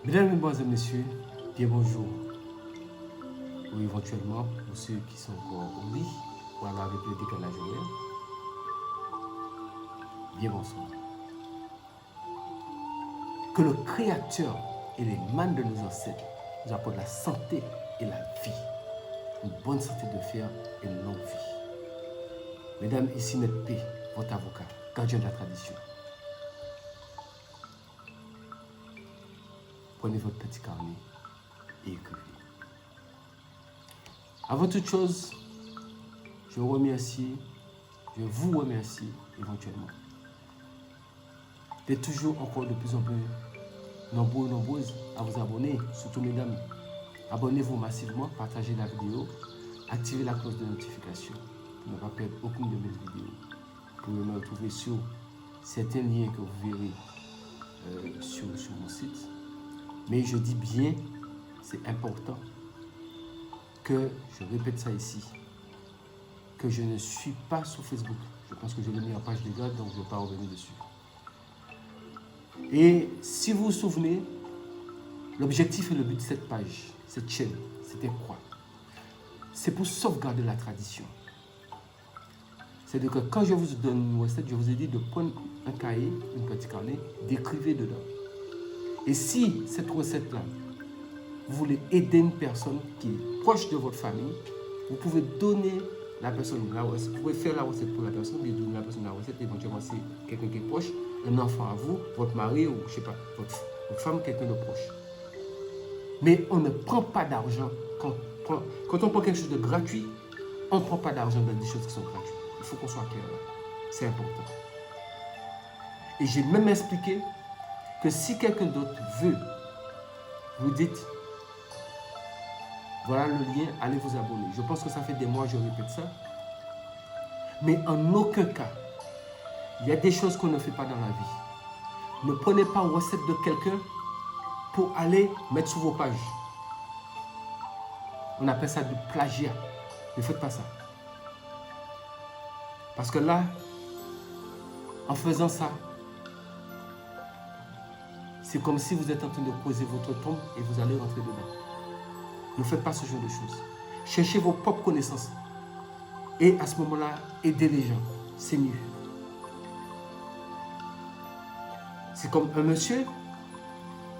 Mesdames, Mesdemoiselles, Messieurs, bien bonjour. Ou éventuellement, pour ceux qui sont encore au lit, ou alors avec le décalage horaire, bien bonsoir. Que le Créateur et les mains de nos ancêtres nous apportent la santé et la vie. Une bonne santé de fer et une longue vie. Mesdames, ici Maître P, votre avocat, gardien de la tradition. Prenez votre petit carnet et écrivez. Avant toute chose, je vous remercie éventuellement d'être toujours encore de plus en plus nombreux, nombreuses à vous abonner, surtout mesdames. Abonnez-vous massivement, partagez la vidéo, activez la cloche de notification pour ne pas perdre aucune de mes vidéos. Vous pouvez me retrouver sur certains liens que vous verrez sur mon site. Mais je dis bien, c'est important que je répète ça ici, que je ne suis pas sur Facebook. Je pense que je l'ai mis en page de garde, donc je ne vais pas revenir dessus. Et si vous vous souvenez, l'objectif et le but de cette page, cette chaîne, c'était quoi? C'est pour sauvegarder la tradition. C'est-à-dire que quand je vous donne une recette, je vous ai dit de prendre un cahier, un petit carnet, d'écrire dedans. Et si cette recette-là, vous voulez aider une personne qui est proche de votre famille, vous pouvez donner la personne la recette. Vous pouvez faire la recette pour la personne, et donner la personne la recette, éventuellement c'est quelqu'un qui est proche, un enfant à vous, votre mari ou je ne sais pas, votre femme, quelqu'un de proche. Mais on ne prend pas d'argent. Quand on prend quelque chose de gratuit, on ne prend pas d'argent dans des choses qui sont gratuites. Il faut qu'on soit clair là. C'est important. Et j'ai même expliqué que si quelqu'un d'autre veut, vous dites, voilà le lien, allez vous abonner. Je pense que ça fait des mois que je répète ça. Mais en aucun cas, il y a des choses qu'on ne fait pas dans la vie. Ne prenez pas recette de quelqu'un pour aller mettre sur vos pages. On appelle ça du plagiat. Ne faites pas ça. Parce que là, en faisant ça, c'est comme si vous êtes en train de creuser votre tombe et vous allez rentrer dedans. Ne faites pas ce genre de choses. Cherchez vos propres connaissances. Et à ce moment-là, aidez les gens. C'est mieux. C'est comme un monsieur,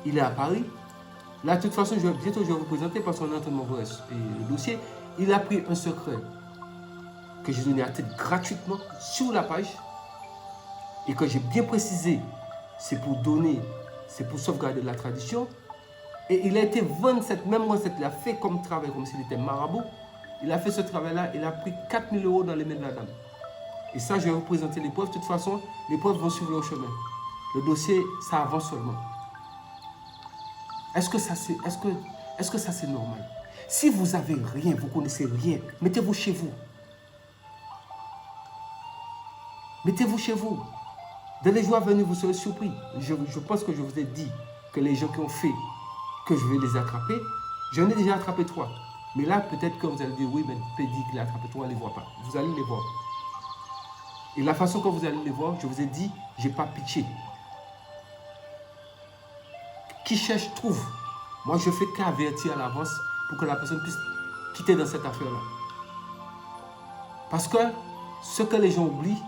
il est à Paris. Là, de toute façon, bientôt je vais vous présenter parce qu'on est en train de m'envoyer le dossier. Il a pris un secret que j'ai donné à tête gratuitement sur la page et que j'ai bien précisé. C'est pour donner, c'est pour sauvegarder la tradition. Et il a été vendre cette même recette, il a fait comme travail, comme s'il était marabout. Il a fait ce travail-là, il a pris 4 000 € dans les mains de la dame. Et ça, je vais vous présenter les preuves. De toute façon, les preuves vont suivre leur chemin. Le dossier, ça avance seulement. Est-ce que ça, c'est normal? Si vous n'avez rien, vous ne connaissez rien, mettez-vous chez vous. Mettez-vous chez vous. Dans les jours à venir, vous serez surpris. Je pense que je vous ai dit que les gens qui ont fait, que je vais les attraper, j'en ai déjà attrapé 3. Mais là, peut-être que vous allez dire, oui, mais Pédi qu'il a attrapé 3, on ne les voit pas. Vous allez les voir. Et la façon que vous allez les voir, je vous ai dit, je n'ai pas pitché. Qui cherche, trouve. Moi, je fais qu'avertir à l'avance pour que la personne puisse quitter dans cette affaire-là. Parce que ce que les gens oublient,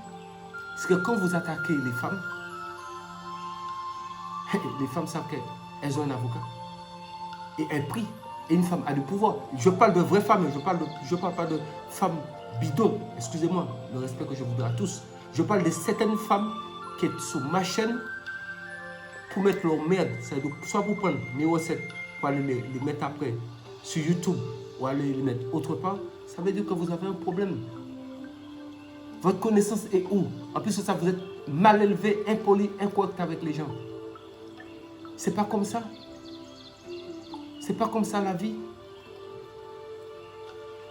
c'est que quand vous attaquez les femmes savent qu'elles ont un avocat. Et elles prient. Et une femme a du pouvoir. Je parle de vraies femmes, je parle pas de femmes bidons. Excusez-moi, le respect que je vous donne à tous. Je parle de certaines femmes qui sont sur ma chaîne pour mettre leur merde. Soit pour prendre mes recettes, pour aller les mettre après sur YouTube ou aller les mettre autre part. Ça veut dire que vous avez un problème. Votre connaissance est où? En plus de ça, vous êtes mal élevé, impoli, incorrect avec les gens. C'est pas comme ça. C'est pas comme ça la vie.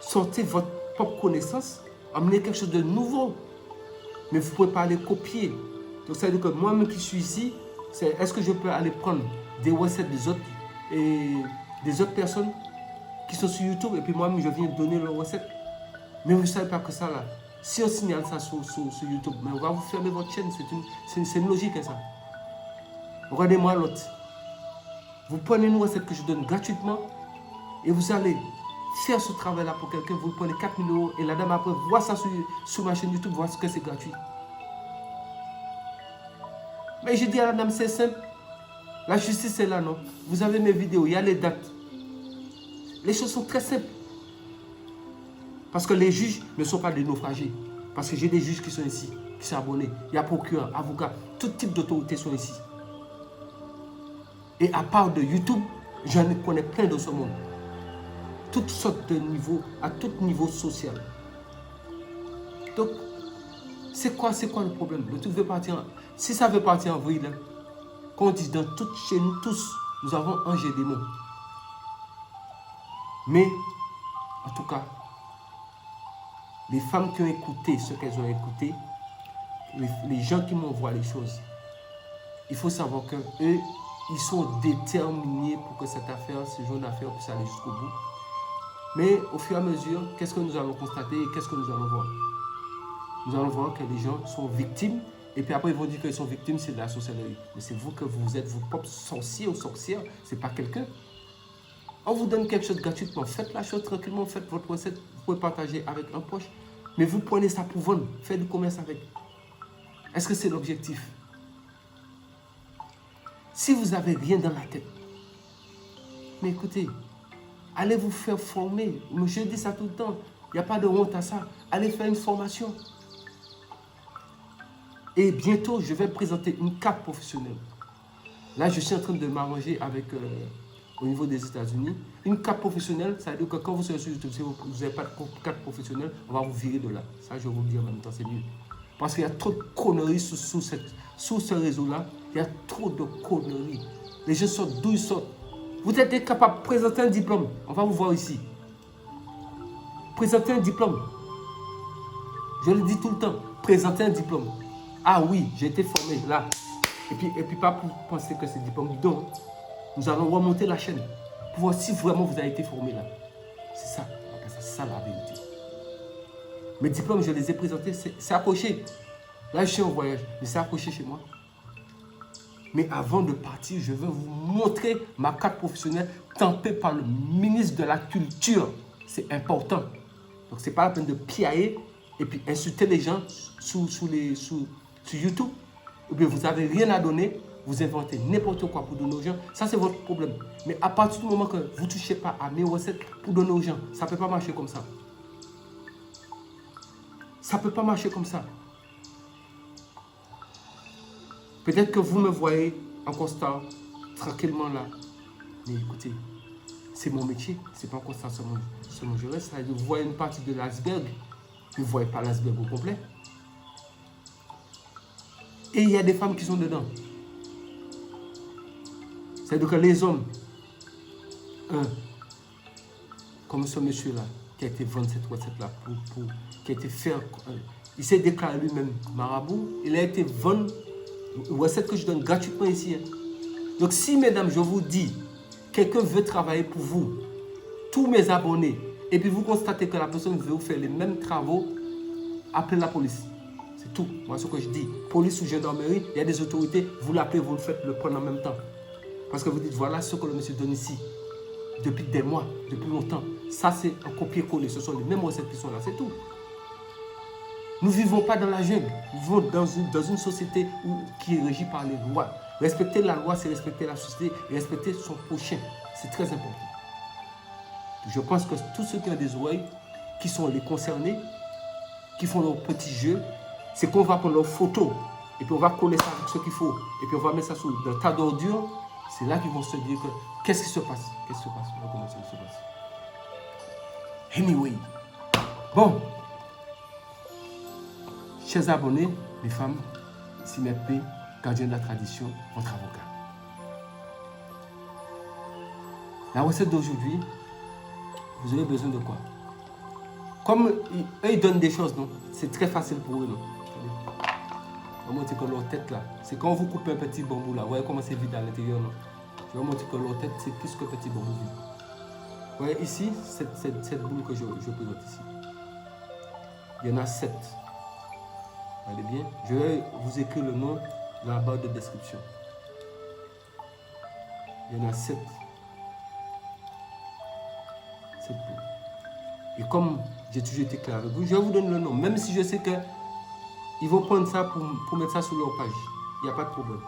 Sortez votre propre connaissance, amenez quelque chose de nouveau. Mais vous ne pouvez pas aller copier. Donc ça veut dire que moi-même qui suis ici, est-ce que je peux aller prendre des recettes des autres personnes qui sont sur YouTube et puis moi-même je viens donner leurs recettes? Mais vous ne savez pas que ça là. Si on signale ça sur YouTube, mais on va vous fermer votre chaîne. C'est une logique, hein, ça. Regardez-moi l'autre. Vous prenez une recette que je donne gratuitement et vous allez faire ce travail-là pour quelqu'un. Vous prenez 4 000 € et la dame après voit ça sur ma chaîne YouTube, voit ce que c'est gratuit. Mais je dis à la dame, c'est simple. La justice est là, non? Vous avez mes vidéos, il y a les dates. Les choses sont très simples. Parce que les juges ne sont pas des naufragés. Parce que j'ai des juges qui sont ici, qui sont abonnés. Il y a procureur, avocat, tout type d'autorités sont ici. Et à part de YouTube, j'en connais plein dans ce monde. Toutes sortes de niveaux, à tout niveau social. Donc, c'est quoi le problème? Le truc veut partir. Si ça veut partir en vrille, quand on dit chez nous tous, nous avons ange et démon. Mais, en tout cas, les femmes qui ont écouté ce qu'elles ont écouté, les gens qui m'envoient les choses, il faut savoir qu'eux, ils sont déterminés pour que cette affaire, ce genre d'affaire puisse aller jusqu'au bout. Mais au fur et à mesure, qu'est-ce que nous allons constater et qu'est-ce que nous allons voir? Nous allons voir que les gens sont victimes et puis après ils vont dire qu'ils sont victimes, c'est de la sorcellerie. Mais c'est vous que vous êtes vos propres sorciers ou sorcières, c'est pas quelqu'un. On vous donne quelque chose gratuitement, faites la chose tranquillement, faites votre recette, vous pouvez partager avec un proche, mais vous prenez ça pour vendre, faites du commerce avec. Est-ce que c'est l'objectif? Si vous n'avez rien dans la tête, mais écoutez, allez vous faire former. Je dis ça tout le temps, il n'y a pas de honte à ça. Allez faire une formation. Et bientôt, je vais présenter une carte professionnelle. Là, je suis en train de m'arranger avec, au niveau des États-Unis. Une carte professionnelle, ça veut dire que quand vous serez sur YouTube, si vous n'avez pas de carte professionnelle, on va vous virer de là. Ça, je vais vous le dire en même temps, c'est mieux. Parce qu'il y a trop de conneries sous ce réseau-là. Il y a trop de conneries. Les gens sortent d'où ils sortent. Vous êtes capable de présenter un diplôme. On va vous voir ici. Présenter un diplôme. Je le dis tout le temps. Présenter un diplôme. Ah oui, j'ai été formé là. Et puis pas pour penser que c'est diplôme. Donc, nous allons remonter la chaîne pour voir si vraiment vous avez été formé là. C'est ça. C'est ça la vérité. Mes diplômes, je les ai présentés. C'est accroché. Là, je suis en voyage. Mais c'est accroché chez moi. Mais avant de partir, je vais vous montrer ma carte professionnelle tampée par le ministre de la Culture. C'est important. Donc, ce n'est pas la peine de piailler et puis insulter les gens sur YouTube. Ou bien vous n'avez rien à donner, vous inventez n'importe quoi pour donner aux gens. Ça, c'est votre problème. Mais à partir du moment que vous ne touchez pas à mes recettes pour donner aux gens, ça ne peut pas marcher comme ça. Ça ne peut pas marcher comme ça. Peut-être que vous me voyez en constat, tranquillement là. Mais écoutez, c'est mon métier, c'est pas un constat seulement je reste. Vous voyez une partie de l'iceberg, vous ne voyez pas l'iceberg au complet. Et il y a des femmes qui sont dedans. C'est-à-dire que les hommes, comme ce monsieur-là, qui a été vendre cette recette-là, qui a été faire, il s'est déclaré lui-même marabout, il a été vendre une recette que je donne gratuitement ici. Hein. Donc si, mesdames, je vous dis, quelqu'un veut travailler pour vous, tous mes abonnés, et puis vous constatez que la personne veut vous faire les mêmes travaux, appelez la police. C'est tout. Moi, ce que je dis, police ou gendarmerie, il y a des autorités, vous l'appelez, vous le faites, le prendre en même temps. Parce que vous dites, voilà ce que le monsieur donne ici, depuis des mois, depuis longtemps. Ça, c'est un copier-coller. Ce sont les mêmes recettes qui sont là, c'est tout. Nous ne vivons pas dans la jungle. Nous vivons dans une société qui est régie par les lois. Respecter la loi, c'est respecter la société et respecter son prochain. C'est très important. Je pense que tous ceux qui ont des oreilles, qui sont les concernés, qui font leurs petits jeux, c'est qu'on va prendre leurs photos et puis on va coller ça avec ce qu'il faut. Et puis on va mettre ça sur le tas d'ordures. C'est là qu'ils vont se dire que qu'est-ce qui se passe? Qu'est-ce qui se passe? Comment ça se passe? Anyway. Bon. Chers abonnés, les femmes, ici MP, gardien de la tradition, votre avocat. La recette d'aujourd'hui, vous avez besoin de quoi? Comme eux, ils donnent des choses, non? C'est très facile pour eux, non? Je vais montrer que leur tête, là, c'est quand vous coupez un petit bambou, là. Vous voyez comment c'est vide à l'intérieur, non? Je vais montrer que leur tête, c'est plus que petit bambou vide. Vous voyez ici, cette boule que je présente ici. Il y en a 7. Allez bien, je vais vous écrire le nom dans la barre de description. Il y en a 7. 7 boules. Et comme j'ai toujours été clair avec vous, je vais vous donner le nom. Même si je sais qu'ils vont prendre ça pour mettre ça sur leur page. Il n'y a pas de problème.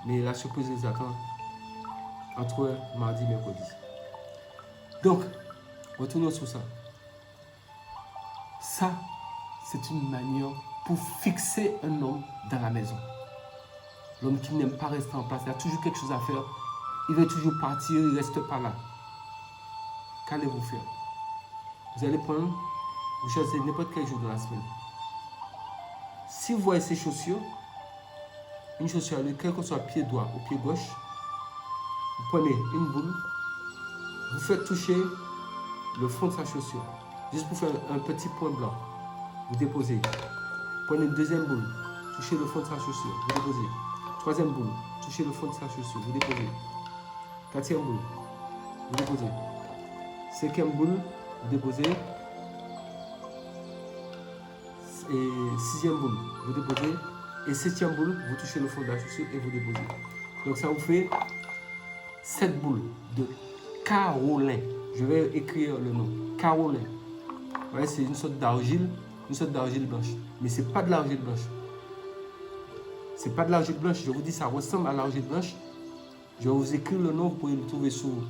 Mais la surprise les attend entre mardi et mercredi. Donc, retournons sur ça. Ça, c'est une manière pour fixer un homme dans la maison. L'homme qui n'aime pas rester en place, il a toujours quelque chose à faire. Il veut toujours partir, il ne reste pas là. Qu'allez-vous faire? Vous allez prendre, vous choisissez n'importe quel jour de la semaine. Si vous voyez ces chaussures, une chaussure, quel que soit pied droit ou pied gauche, vous prenez une boule, vous faites toucher le fond de sa chaussure, juste pour faire un petit point blanc. Vous déposez. Prenez une deuxième boule, touchez le fond de sa chaussure, vous déposez. Troisième boule, touchez le fond de sa chaussure, vous déposez. Quatrième boule, vous déposez. Cinquième boule, vous déposez. Et sixième boule, vous déposez. Et septième boule, vous touchez le fond de la chaussure et vous déposez. Donc ça vous fait 7 boules de kaolin. Je vais écrire le nom. Kaolin. Vous voyez, c'est une sorte d'argile blanche. Mais ce n'est pas de l'argile blanche. C'est pas de l'argile blanche. Je vous dis, ça ressemble à l'argile blanche. Je vais vous écrire le nom, vous pouvez le trouver sous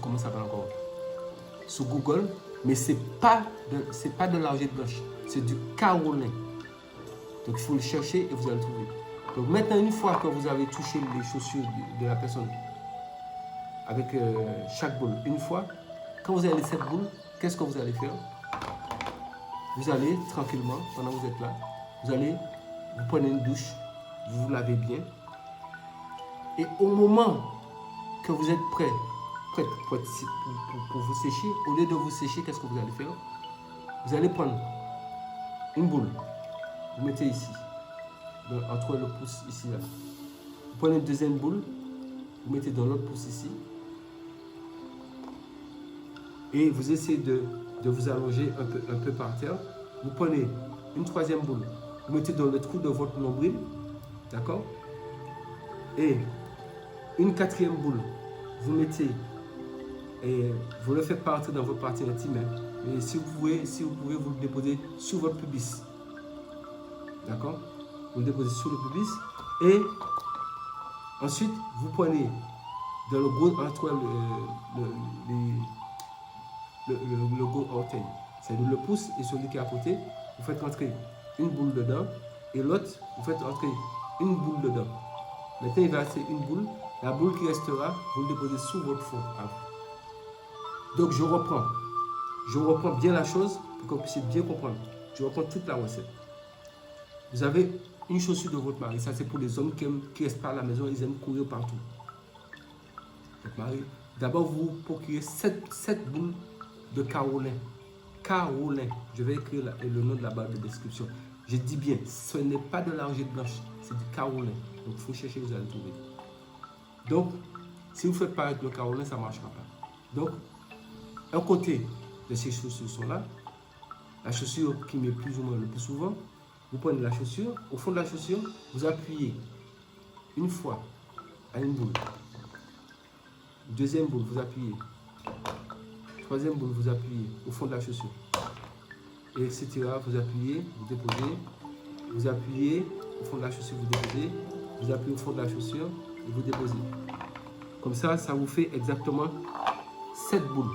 comment ça s'appelle encore? Sous Google. Mais ce n'est pas de l'argile blanche. C'est du kaolin. Donc il faut le chercher et vous allez le trouver. Donc maintenant, une fois que vous avez touché les chaussures de la personne avec chaque boule, une fois, quand vous avez les 7 boules, qu'est-ce que vous allez faire? Vous allez tranquillement, pendant que vous êtes là, vous prenez une douche, vous vous lavez bien. Et au moment que vous êtes prêt pour vous sécher, au lieu de vous sécher, qu'est-ce que vous allez faire? Vous allez prendre une boule, vous mettez ici, entre le pouce ici là. Vous prenez une deuxième boule, vous mettez dans l'autre pouce ici. Et vous essayez de vous allonger un peu par terre. Vous prenez une troisième boule, vous mettez dans le trou de votre nombril, d'accord? Et une quatrième boule, vous mettez et vous le faites partir dans votre partie intime. Et si vous pouvez, vous le déposez sur votre pubis, d'accord? Vous le déposez sur le pubis et ensuite vous prenez dans le gros entre le gros orteil, c'est-à-dire le pouce et celui qui est à côté, vous faites entrer une boule dedans et l'autre, vous faites entrer une boule dedans. Maintenant, il va rester une boule. La boule qui restera, vous le déposez sous votre fond. Donc, je reprends bien la chose pour que vous puissiez bien comprendre. Je reprends toute la recette. Vous avez une chaussure de votre mari. Ça, c'est pour les hommes qui ne restent pas à la maison. Ils aiment courir partout. Votre mari, d'abord, vous procurez 7 boules de kaolin. Kaolin. Je vais écrire le nom de la barre de description. Je dis bien, ce n'est pas de l'argile blanche, c'est du kaolin. Donc, il faut chercher, vous allez le trouver. Donc, si vous ne faites pas avec le kaolin, ça ne marchera pas. Donc, un côté de ces chaussures sont là. La chaussure qui met plus ou moins le plus souvent, vous prenez la chaussure. Au fond de la chaussure, vous appuyez une fois à une boule. Deuxième boule, vous appuyez. Troisième boule, vous appuyez au fond de la chaussure. Et etc. Vous appuyez, vous déposez. Vous appuyez au fond de la chaussure, vous déposez. Vous appuyez au fond de la chaussure et vous déposez. Comme ça, ça vous fait exactement 7 boules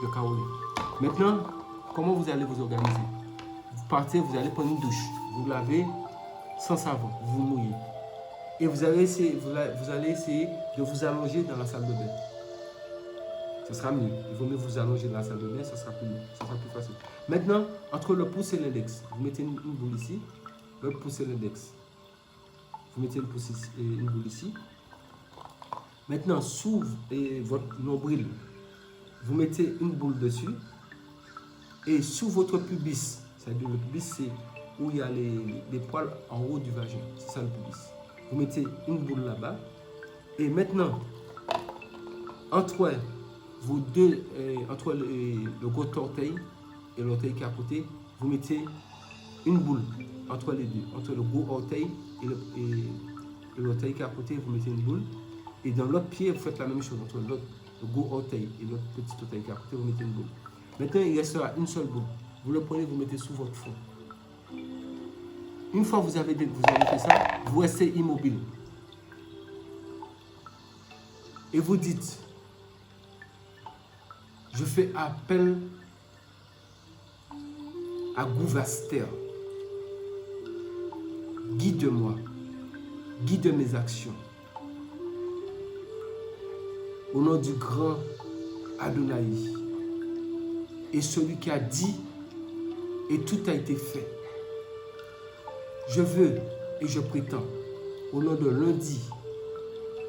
de kaolin. Maintenant, comment vous allez vous organiser? Vous partez, vous allez prendre une douche. Vous lavez sans savon, vous mouillez. Et vous allez essayer de vous allonger dans la salle de bain. Ça sera mieux. Il vaut mieux vous allonger dans la salle de bain, ça sera plus facile. Maintenant, entre le pouce et l'index, vous mettez une boule ici, le pouce et l'index. Vous mettez une boule ici. Maintenant, sous votre nombril, vous mettez une boule dessus. Et sous votre pubis, c'est-à-dire le pubis, c'est où il y a les poils en haut du vagin. C'est ça le pubis. Vous mettez une boule là-bas. Et maintenant, entre le gros orteil et l'orteil qui est à côté, vous mettez une boule entre les deux, entre le gros orteil et l'orteil qui est à côté, vous mettez une boule. Et dans l'autre pied, vous faites la même chose entre l'autre gros orteil et l'autre petit orteil qui est à côté, vous mettez une boule. Maintenant, il restera une seule boule. Vous le prenez, vous mettez sous votre front. Une fois que vous avez fait ça, vous restez immobile. Et vous dites, je fais appel à Gouvaster. Guide-moi, guide mes actions. Au nom du grand Adonai, et celui qui a dit, et tout a été fait. Je veux et je prétends, au nom de lundi,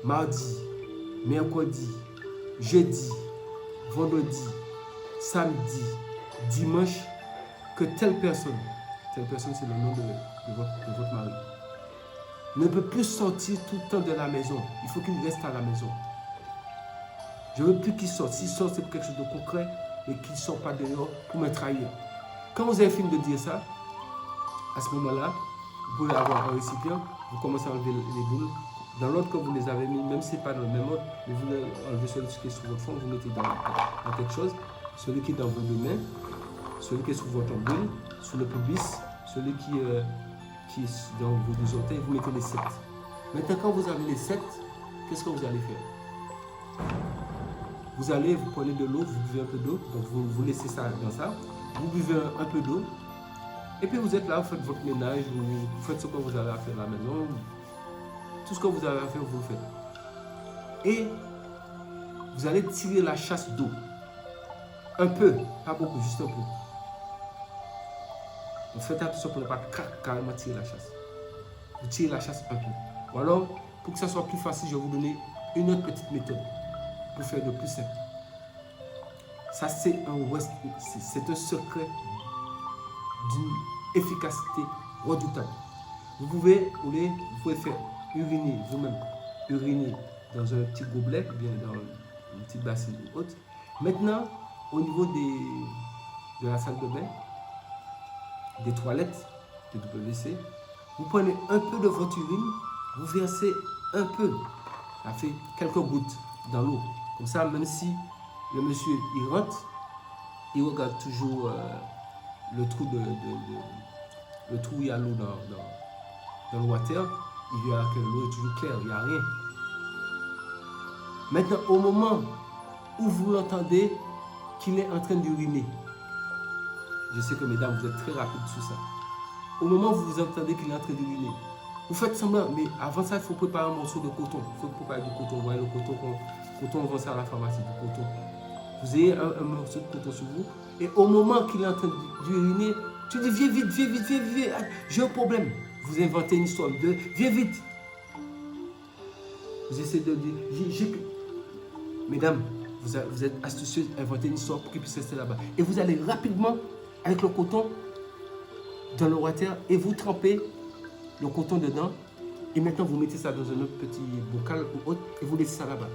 mardi, mercredi, jeudi, vendredi, samedi, dimanche, que telle personne c'est le nom de votre mari, ne peut plus sortir tout le temps de la maison. Il faut qu'il reste à la maison. Je ne veux plus qu'il sorte. S'il sort, c'est pour quelque chose de concret, mais qu'il ne sort pas dehors pour me trahir. Quand vous avez fini de dire ça, à ce moment-là, vous pouvez avoir un récipient, vous commencez à enlever les boules. Dans l'ordre que vous les avez mis, même si ce n'est pas dans le même ordre, mais vous enlevez celui qui est sur votre front, vous mettez dans quelque chose, celui qui est dans vos deux mains, celui qui est sur votre boule, sur le pubis, celui qui est dans vos deux orteils, vous mettez les 7. Maintenant, quand vous avez les 7, qu'est-ce que vous allez faire? Vous prenez de l'eau, vous buvez un peu d'eau, donc vous laissez ça dans ça, vous buvez un peu d'eau, et puis vous êtes là, vous faites votre ménage, vous faites ce que vous avez à faire à la maison, tout ce que vous avez à faire, vous le faites. Et vous allez tirer la chasse d'eau. Un peu, pas beaucoup, juste un peu. Vous faites attention pour ne pas carrément tirer la chasse. Vous tirez la chasse un peu. Ou alors, pour que ça soit plus facile, je vais vous donner une autre petite méthode pour faire de plus simple. Ça, c'est un secret d'une efficacité redoutable. Vous pouvez faire uriner vous-même, uriner dans un petit gobelet, ou bien dans une petite bassine ou autre. Maintenant, au niveau de la salle de bain, des toilettes, des WC, vous prenez un peu de votre urine, vous versez un peu, ça fait quelques gouttes dans l'eau. Comme ça, même si le monsieur il rentre, il regarde toujours le trou où il y a l'eau dans le water, il verra que l'eau est toujours claire, il n'y a rien. Maintenant, au moment où vous l'entendez qu'il est en train d'uriner, je sais que mesdames, vous êtes très rapides sur ça. Au moment où vous entendez qu'il est en train d'uriner, vous faites semblant, mais avant ça, il faut préparer un morceau de coton. Il faut préparer du coton. Vous voyez le coton on vend ça à la pharmacie, du coton. Vous avez un morceau de coton sur vous, et au moment qu'il est en train d'uriner, tu dis viens vite, j'ai un problème. Vous inventez une histoire de viens vite. Vous essayez de dire, mesdames, vous êtes astucieuses, inventez une histoire pour qu'il puisse rester là-bas. Et vous allez rapidement avec le coton dans le water et vous trempez le coton dedans. Et maintenant, vous mettez ça dans un autre petit bocal ou autre et vous laissez ça là-bas.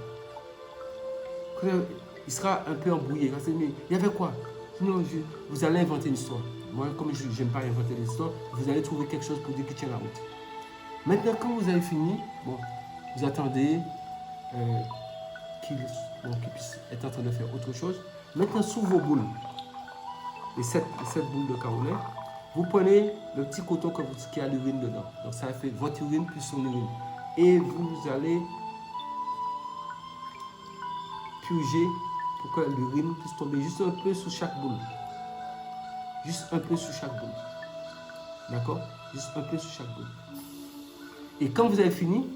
Il sera un peu embrouillé. Mais il y avait quoi? Sinon, vous allez inventer une histoire. Moi, comme je n'aime pas inventer des histoires, vous allez trouver quelque chose pour dire qu'il tient la route. Maintenant, quand vous avez fini, bon, vous attendez qu'il puisse être en train de faire autre chose. Maintenant, sous vos boules, les 7 boules de carolet, vous prenez le petit coton qui a l'urine dedans. Donc, ça fait votre urine plus son urine. Et vous allez purger pour que l'urine puisse tomber juste un peu sous chaque boule. Juste un peu sous chaque boule. D'accord? Juste un peu sous chaque boule. Et quand vous avez fini,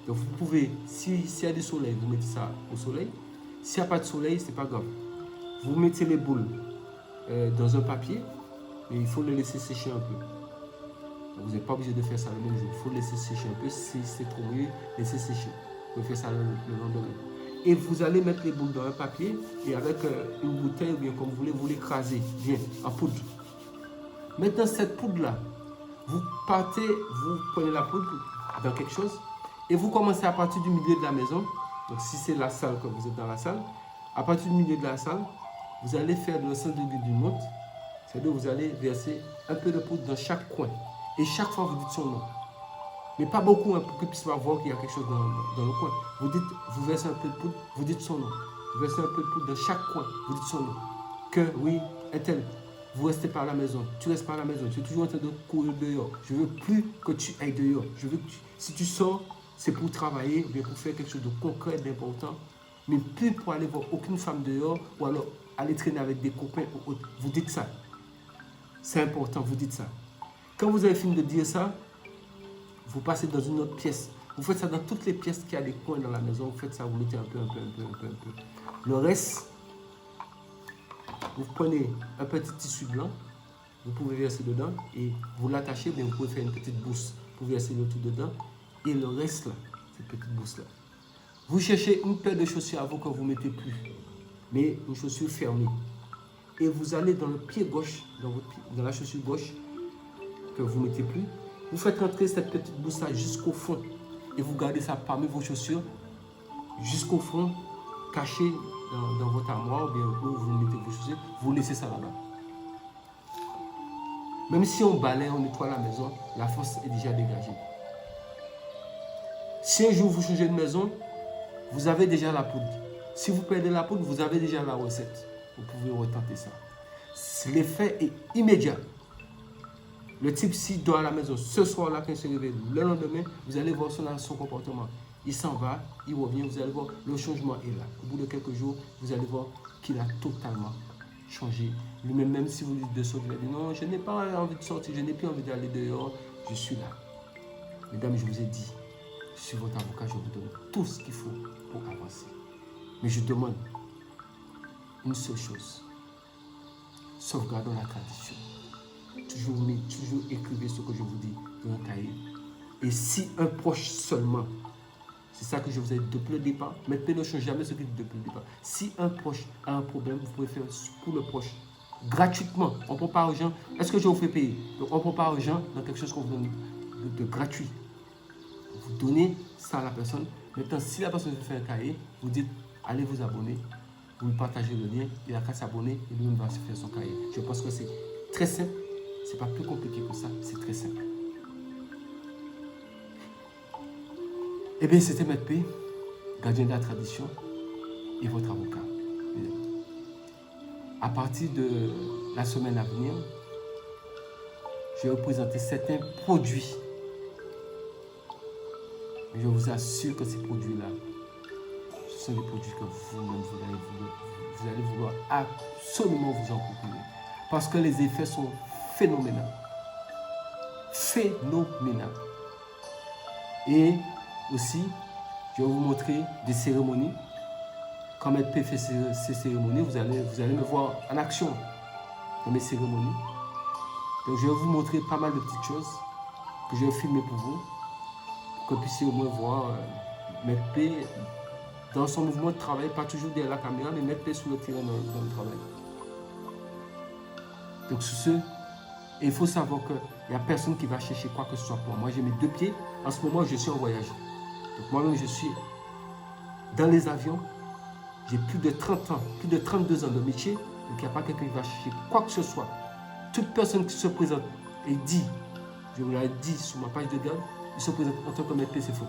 donc vous pouvez, s'il y a du soleil, vous mettez ça au soleil. S'il n'y a pas de soleil, ce n'est pas grave. Vous mettez les boules dans un papier, mais il faut le laisser sécher un peu. Donc vous n'êtes pas obligé de faire ça le même jour. Il faut le laisser sécher un peu. Si c'est trop mouillé, laissez sécher. Vous pouvez faire ça le lendemain. Et vous allez mettre les boules dans un papier et avec une bouteille ou bien comme vous voulez, vous l'écrasez bien en poudre. Maintenant, cette poudre-là, vous prenez la poudre dans quelque chose et vous commencez à partir du milieu de la maison. Donc, si c'est la salle, quand vous êtes dans la salle, à partir du milieu de la salle, vous allez faire le centre du monte. C'est-à-dire que vous allez verser un peu de poudre dans chaque coin. Et chaque fois, vous dites son nom. Mais pas beaucoup, hein, pour qu'ils puissent voir qu'il y a quelque chose dans le coin. Vous versez un peu de poudre, vous dites son nom. Vous versez un peu de poudre dans chaque coin, vous dites son nom. Que oui, est-elle, vous restez pas à la maison, tu restes pas à la maison, tu es toujours en train de courir dehors. Je veux plus que tu ailles dehors. Je veux que si tu sors, c'est pour travailler, ou bien pour faire quelque chose de concret, d'important, mais plus pour aller voir aucune femme dehors, ou alors aller traîner avec des copains ou autres. Vous dites ça. C'est important, vous dites ça. Quand vous avez fini de dire ça, vous passez dans une autre pièce. Vous faites ça dans toutes les pièces qui a des coins dans la maison. Vous faites ça, vous mettez un peu. Le reste, vous prenez un petit tissu blanc, vous pouvez verser dedans et vous l'attachez, bien vous pouvez faire une petite bourse pour verser le tout dedans. Et le reste là, cette petite bourse là. Vous cherchez une paire de chaussures à vous que vous ne mettez plus, mais une chaussure fermée. Et vous allez dans le pied gauche, dans la chaussure gauche, que vous ne mettez plus. Vous faites rentrer cette petite bourse là jusqu'au fond. Et vous gardez ça parmi vos chaussures, jusqu'au fond, caché dans votre armoire, ou bien où vous mettez vos chaussures, vous laissez ça là-bas. Même si on balaye, on nettoie la maison, la force est déjà dégagée. Si un jour vous changez de maison, vous avez déjà la poudre. Si vous perdez la poudre, vous avez déjà la recette. Vous pouvez retenter ça. L'effet est immédiat. Le type, s'il dort à la maison ce soir-là, quand il se réveille, le lendemain, vous allez voir son comportement. Il s'en va, il revient, vous allez voir, le changement est là. Au bout de quelques jours, vous allez voir qu'il a totalement changé. Lui-même, même si vous lui dites de sortir, il va dire non, je n'ai pas envie de sortir, je n'ai plus envie d'aller dehors, je suis là. Mesdames, je vous ai dit, je suis votre avocat, je vous donne tout ce qu'il faut pour avancer. Mais je demande une seule chose. Sauvegardons la tradition. Toujours écrivez ce que je vous dis dans un cahier. Et si un proche seulement, c'est ça que je vous ai dit depuis le départ, maintenant ne change jamais ce que je dis depuis le départ. Si un proche a un problème, vous pouvez faire pour le proche gratuitement. On ne prend pas argent. Est-ce que je vous fais payer? Donc on ne prend pas argent dans quelque chose qu'on vous donne de gratuit. Vous donnez ça à la personne. Maintenant, si la personne veut faire un cahier, vous dites allez vous abonner, vous lui partagez le lien, il a qu'à s'abonner et lui-même va se faire son cahier. Je pense que c'est très simple. C'est pas plus compliqué que ça, c'est très simple. Eh bien, c'était Maître P, gardien de la tradition et votre avocat. À partir de la semaine à venir, je vais vous présenter certains produits. Je vous assure que ces produits-là, ce sont des produits que vous-même, vous allez vouloir absolument vous en procurer. Parce que les effets sont phénoménal. Phénoménal. Et aussi, je vais vous montrer des cérémonies. Quand Maître P fait ces cérémonies, vous allez me voir en action dans mes cérémonies. Donc je vais vous montrer pas mal de petites choses que je vais filmer pour vous. Pour que vous puissiez au moins voir Maître P dans son mouvement de travail, pas toujours derrière la caméra, mais Maître P sur le terrain dans le travail. Donc sur ce, et il faut savoir qu'il n'y a personne qui va chercher quoi que ce soit pour moi. Moi, j'ai mes 2 pieds. En ce moment, je suis en voyage. Donc moi-même, je suis dans les avions. J'ai plus de 30 ans, plus de 32 ans de métier. Donc il n'y a pas quelqu'un qui va chercher quoi que ce soit. Toute personne qui se présente et dit, je vous l'ai dit sur ma page de garde, il se présente en tant que Maître P, c'est faux.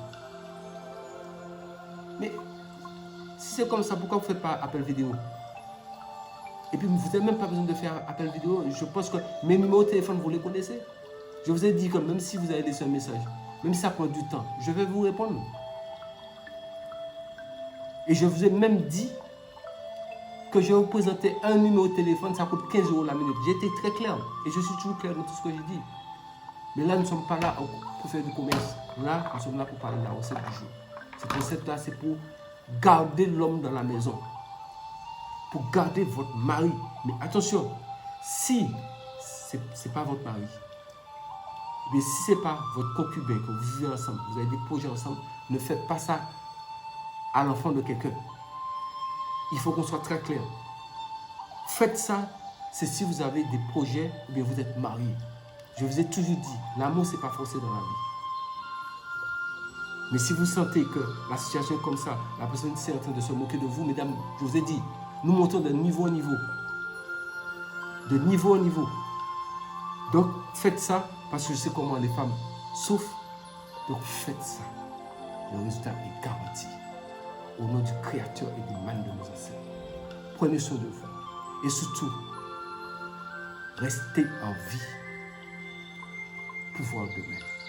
Mais si c'est comme ça, pourquoi vous ne faites pas appel vidéo? Et puis, vous n'avez même pas besoin de faire appel vidéo. Je pense que mes numéros de téléphone, vous les connaissez. Je vous ai dit que même si vous avez laissé un message, même si ça prend du temps, je vais vous répondre. Et je vous ai même dit que je vais vous présenter un numéro de téléphone, ça coûte 15 € la minute. J'ai été très clair et je suis toujours clair dans tout ce que j'ai dit. Mais là, nous ne sommes pas là pour faire du commerce. Là, nous sommes là pour parler de la recette du jour. Cette recette-là, c'est pour garder l'homme dans la maison. Pour garder votre mari. Mais attention, si ce n'est pas votre mari, mais si ce n'est pas votre concubin, que vous vivez ensemble, vous avez des projets ensemble, ne faites pas ça à l'enfant de quelqu'un. Il faut qu'on soit très clair. Faites ça, c'est si vous avez des projets ou bien vous êtes marié. Je vous ai toujours dit, l'amour, ce n'est pas forcé dans la vie. Mais si vous sentez que la situation est comme ça, la personne est en train de se moquer de vous, mesdames, je vous ai dit, nous montons de niveau en niveau. De niveau en niveau. Donc, faites ça parce que je sais comment les femmes souffrent. Donc faites ça. Le résultat est garanti. Au nom du Créateur et du mal de nos ancêtres. Prenez soin de vous. Et surtout, restez en vie. Pouvoir demain.